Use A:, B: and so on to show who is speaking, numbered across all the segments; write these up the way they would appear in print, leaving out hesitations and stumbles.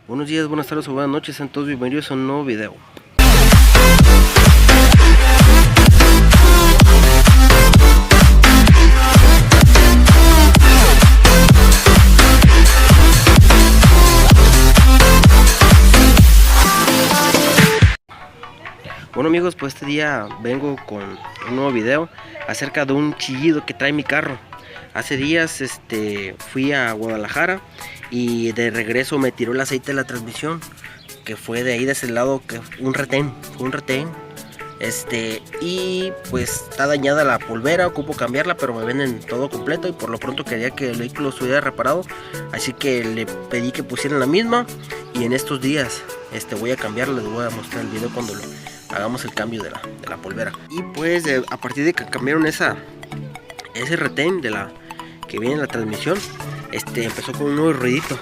A: Buenos días, buenas tardes o buenas noches, sean todos bienvenidos a un nuevo video. Bueno amigos, pues este día vengo con un nuevo video acerca de un chillido que trae mi carro. Hace días fui a Guadalajara y de regreso me tiró el aceite de la transmisión, que fue de ahí de ese lado, que un retén, y pues está dañada la polvera, ocupo cambiarla, pero me venden todo completo y por lo pronto quería que el vehículo estuviera reparado, así que le pedí que pusieran la misma y en estos días voy a cambiarla. Les voy a mostrar el video cuando hagamos el cambio de la polvera. Y pues a partir de que cambiaron ese retén de la que viene en la transmisión, empezó con un nuevo ruidito.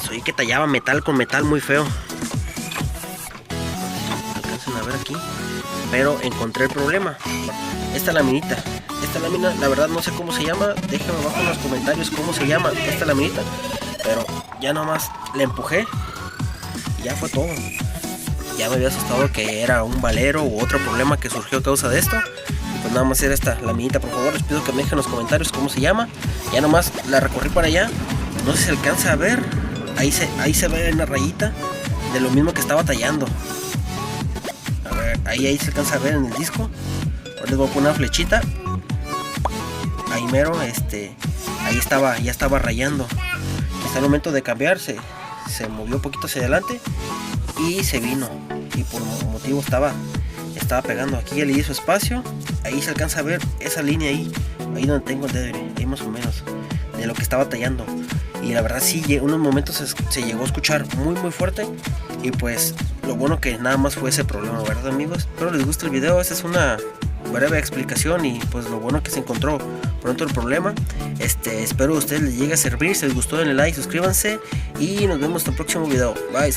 A: Soy que tallaba metal con metal muy feo. Alcanzan a ver aquí, pero encontré el problema. Esta laminita, la verdad no sé cómo se llama, déjenme abajo en los comentarios cómo se llama esta laminita, pero ya nomás le empujé y ya fue todo. Ya me había asustado que era un valero u otro problema que surgió a causa de esto. Y pues nada más era esta laminita. Por favor, les pido que me dejen en los comentarios cómo se llama. Ya nomás la recorrí para allá. No sé si se alcanza a ver. Ahí se ve una rayita de lo mismo que estaba tallando. A ver, ahí se alcanza a ver en el disco. Ahora les voy a poner una flechita. Ahí mero, ahí ya estaba rayando. Hasta el momento de cambiarse, se movió un poquito hacia adelante y se vino, y por motivo estaba pegando. Aquí ya le hizo espacio. Ahí se alcanza a ver esa línea ahí donde tengo el dedo, ahí más o menos de lo que estaba tallando. Y la verdad sí, en unos momentos se llegó a escuchar muy fuerte. Y pues lo bueno que nada más fue ese problema, ¿verdad amigos? Espero les guste el video. Esta es una breve explicación y pues lo bueno que se encontró pronto el problema. Espero a ustedes les llegue a servir. Si les gustó denle like, suscríbanse y nos vemos en el próximo video. Bye.